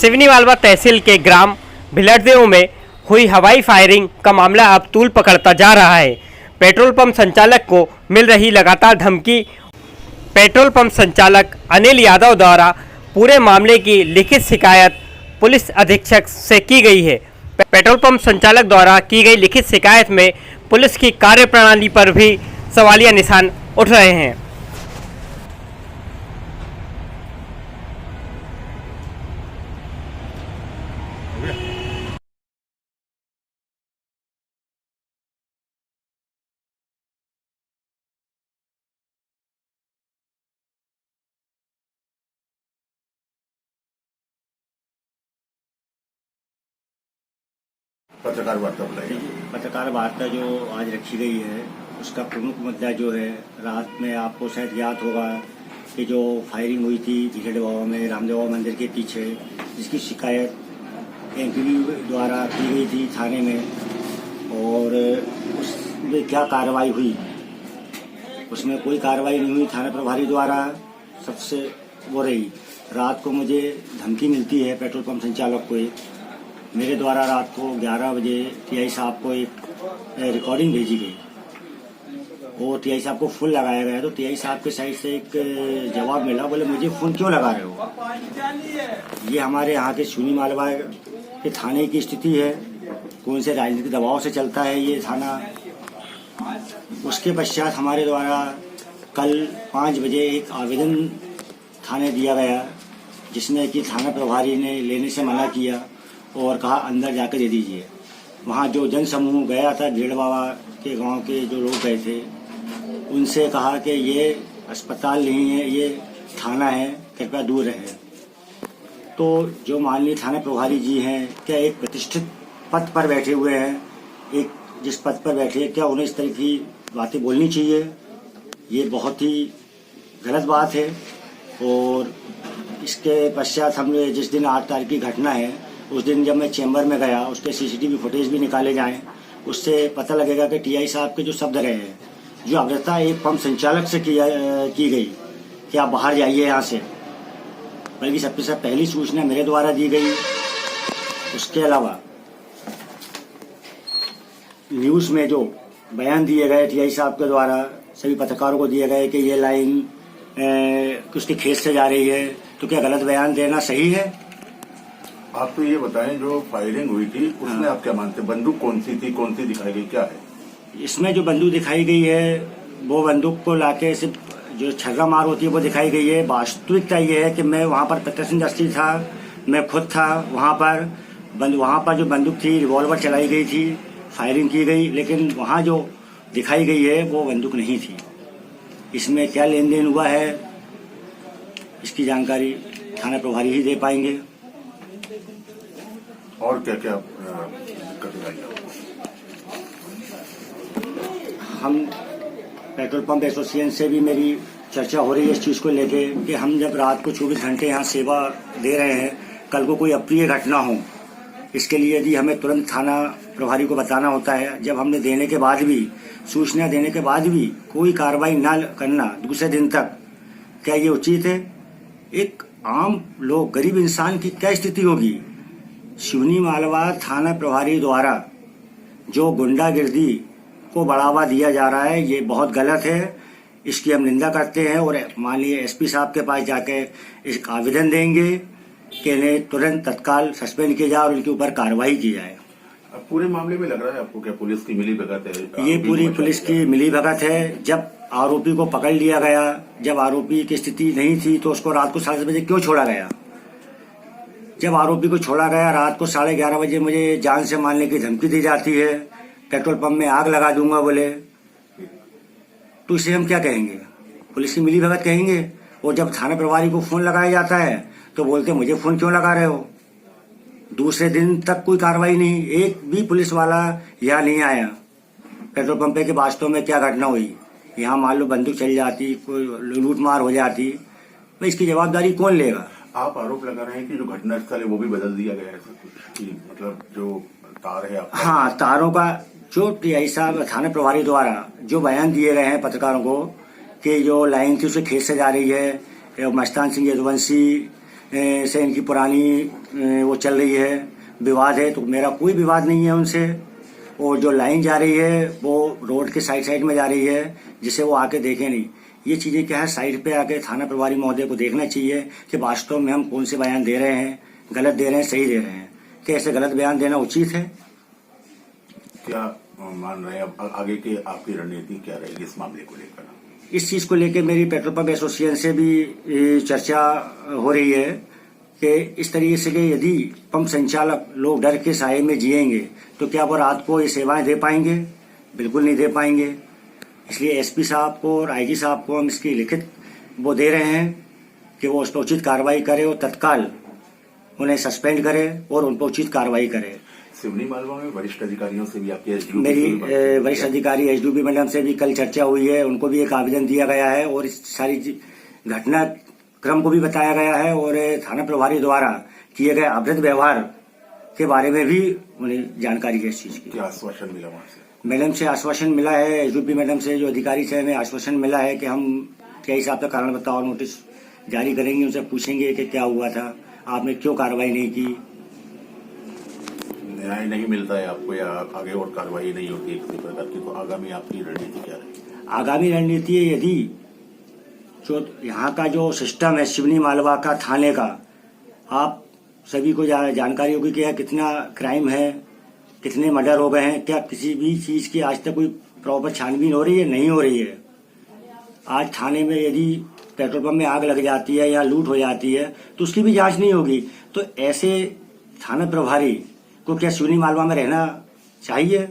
सिवनी मालवा तहसील के ग्राम भिलरदेव में हुई हवाई फायरिंग का मामला अब तूल पकड़ता जा रहा है। पेट्रोल पंप संचालक को मिल रही लगातार धमकी। पेट्रोल पंप संचालक अनिल यादव द्वारा पूरे मामले की लिखित शिकायत पुलिस अधीक्षक से की गई है। पेट्रोल पंप संचालक द्वारा की गई लिखित शिकायत में पुलिस की कार्यप्रणाली पर भी सवालिया निशान उठ रहे हैं। पत्रकार वार्ता बुलाई। पत्रकार वार्ता जो आज रखी गई है उसका प्रमुख मुद्दा जो है, रात में आपको शायद याद होगा कि जो फायरिंग हुई थी भिलड़ बाबा में रामदेव बाबा मंदिर के पीछे, जिसकी शिकायत एमपी द्वारा की गई थी थाने में, और उसमें क्या कार्रवाई हुई, उसमें कोई कार्रवाई नहीं हुई। थाना प्रभारी द्वारा सबसे वो रही, रात को मुझे धमकी मिलती है पेट्रोल पंप संचालक को। मेरे द्वारा रात को 11 बजे टीआई साहब को एक रिकॉर्डिंग भेजी गई और टीआई साहब को फोन लगाया गया, तो टीआई साहब के साइड से एक जवाब मिला, बोले मुझे फोन क्यों लगा रहे हो। ये हमारे यहाँ के सिवनी मालवा के थाने की स्थिति है, कौन से राजनीतिक दबाव से चलता है ये थाना। उसके पश्चात हमारे द्वारा कल 5 बजे एक आवेदन थाने दिया गया, जिसमें कि थाना प्रभारी ने लेने से मना किया और कहा अंदर जाकर दे दीजिए। वहाँ जो जन समूह गया था, भिलड़ बाबा के गांव के जो लोग गए थे, उनसे कहा कि ये अस्पताल नहीं है, ये थाना है, कृपया दूर रहे। तो जो माननीय थाना प्रभारी जी हैं, क्या एक प्रतिष्ठित पद पर बैठे हुए हैं, एक जिस पद पर बैठे, क्या उन्हें इस तरह की बातें बोलनी चाहिए? ये बहुत ही गलत बात है। और इसके पश्चात हमने जिस दिन 8 तारीख की घटना है, उस दिन जब मैं चैम्बर में गया, उसके सीसीटीवी फुटेज भी निकाले जाएं, उससे पता लगेगा कि टीआई साहब के जो शब्द रहे हैं, जो अग्रता एक पंप संचालक से की गई कि आप बाहर जाइए यहाँ से, बल्कि सबसे पहली सूचना मेरे द्वारा दी गई। उसके अलावा न्यूज़ में जो बयान दिए गए टीआई साहब के द्वारा सभी पत्रकारों को दिए गए कि ये लाइन उसके खेत से जा रही है, तो क्या गलत बयान देना सही है? आप तो ये बताएं, जो फायरिंग हुई थी उसमें आप क्या मानते हैं? बंदूक कौन सी थी, कौन सी दिखाई गई, क्या है? इसमें जो बंदूक दिखाई गई है, वो बंदूक को लाके सिर्फ जो छर्रा मार होती है वो दिखाई गई है। वास्तविकता ये है कि मैं वहाँ पर प्रत्यक्षदर्शी था, मैं खुद था वहाँ पर। वहाँ पर जो बंदूक थी, रिवॉल्वर चलाई गई थी, फायरिंग की गई, लेकिन वहाँ जो दिखाई गई है वो बंदूक नहीं थी। इसमें क्या लेन देन हुआ है, इसकी जानकारी थाना प्रभारी ही दे पाएंगे। और क्या क्या दिक्कतें आई? हम पेट्रोल पंप एसोसिएशन से भी मेरी चर्चा हो रही है इस चीज़ को लेके कि हम जब रात को 24 घंटे यहाँ सेवा दे रहे हैं, कल को कोई अप्रिय घटना हो, इसके लिए यदि हमें तुरंत थाना प्रभारी को बताना होता है। जब हमने देने के बाद भी, सूचना देने के बाद भी कोई कार्रवाई न करना दूसरे दिन तक, क्या ये उचित है? एक आम लोग, गरीब इंसान की क्या स्थिति होगी? सिवनी मालवा थाना प्रभारी द्वारा जो गुंडागिर्दी को बढ़ावा दिया जा रहा है, ये बहुत गलत है। इसकी हम निंदा करते हैं और माननीय एसपी साहब के पास जाके एक आवेदन देंगे कि इन्हें तुरंत तत्काल सस्पेंड किया जाए और इनके ऊपर कार्रवाई की जाए। पूरे मामले में लग रहा है आपको क्या पुलिस की मिलीभगत है? ये पूरी पुलिस की मिलीभगत है। जब आरोपी को पकड़ लिया गया, जब आरोपी की स्थिति नहीं थी, तो उसको रात को 7:30 बजे क्यों छोड़ा गया? जब आरोपी को छोड़ा गया रात को 11:30 बजे, मुझे जान से मारने की धमकी दी जाती है, पेट्रोल पंप में आग लगा दूंगा बोले, तो इसे हम क्या कहेंगे? पुलिस की मिलीभगत कहेंगे। और जब थाना प्रभारी को फोन लगाया जाता है तो बोलते मुझे फोन क्यों लगा रहे हो। दूसरे दिन तक कोई कार्रवाई नहीं, एक भी पुलिस वाला यहाँ नहीं आया। पेट्रोल पंप के वास्तव में क्या घटना हुई, यहाँ मान लो बंदूक चल जाती, कोई लूट मार हो जाती, तो इसकी जवाबदारी कौन लेगा? आप आरोप लगा रहे हैं कि जो घटना स्थल है वो भी बदल दिया गया है, कुछ मतलब जो तार है आपका? हाँ, तारों का जो टीआई साहब थाना प्रभारी द्वारा जो बयान दिए गए हैं पत्रकारों को कि जो लाइन थी उसे खेत से जा रही है, मस्तान सिंह यदुवंशी से इनकी पुरानी वो चल रही है, विवाद है। तो मेरा कोई विवाद नहीं है उनसे। और जो लाइन जा रही है वो रोड के साइड में जा रही है, जिसे वो आके देखे नहीं। ये चीजें क्या है, साइड पे आके थाना प्रभारी महोदय को देखना चाहिए कि वास्तव में हम कौन से बयान दे रहे हैं, गलत दे रहे हैं, सही दे रहे हैं। क्या ऐसे गलत बयान देना उचित है? क्या मान रहे हैं अब आगे की आपकी रणनीति क्या रहेगी इस मामले को लेकर? इस चीज को लेकर मेरी पेट्रोल पंप एसोसिएशन से भी चर्चा हो रही है कि इस तरीके से कि यदि पंप संचालक लोग डर के साए में जिएंगे तो क्या वो रात को ये सेवाएं दे पाएंगे? बिल्कुल नहीं दे पाएंगे। इसलिए एसपी साहब को और आईजी साहब को हम इसकी लिखित वो दे रहे हैं कि वो उस पर उचित कार्रवाई करे और तत्काल उन्हें सस्पेंड करे और उन पर उचित कार्रवाई करे। सिवनी मालवा में वरिष्ठ अधिकारियों से भी आपके मेरी वरिष्ठ अधिकारी एसडीओपी मैडम से भी कल चर्चा हुई है। उनको भी एक आवेदन दिया गया है और इस सारी घटना क्रम को भी बताया गया है और थाना प्रभारी द्वारा किए गए अभद्र व्यवहार के बारे में भी उन्हें जानकारी है इस चीज की। क्या आश्वासन मिला वहां से? मैडम से आश्वासन मिला है, एसडीओपी मैडम से जो अधिकारी से हमें आश्वासन मिला है कि हम क्या हिसाब से कारण बताओ और नोटिस जारी करेंगे, उनसे पूछेंगे कि क्या हुआ था, आपने क्यों कार्रवाई नहीं की। न्याय नहीं मिलता है आपको या आगे और कार्रवाई नहीं होती है किसी प्रकार की, तो आगामी आपकी रणनीति क्या रहेगी? आगामी रणनीति है, यदि जो यहाँ का जो सिस्टम है सिवनी मालवा का थाने का, आप सभी को जानकारी होगी कि कितना क्राइम है, कितने मर्डर हो गए हैं, क्या किसी भी चीज की आज तक कोई प्रॉपर छानबीन हो रही है? नहीं हो रही है। आज थाने में यदि पेट्रोल पंप में आग लग जाती है या लूट हो जाती है तो उसकी भी जांच नहीं होगी। तो ऐसे थाना प्रभारी को क्या सिवनी मालवा में रहना चाहिए?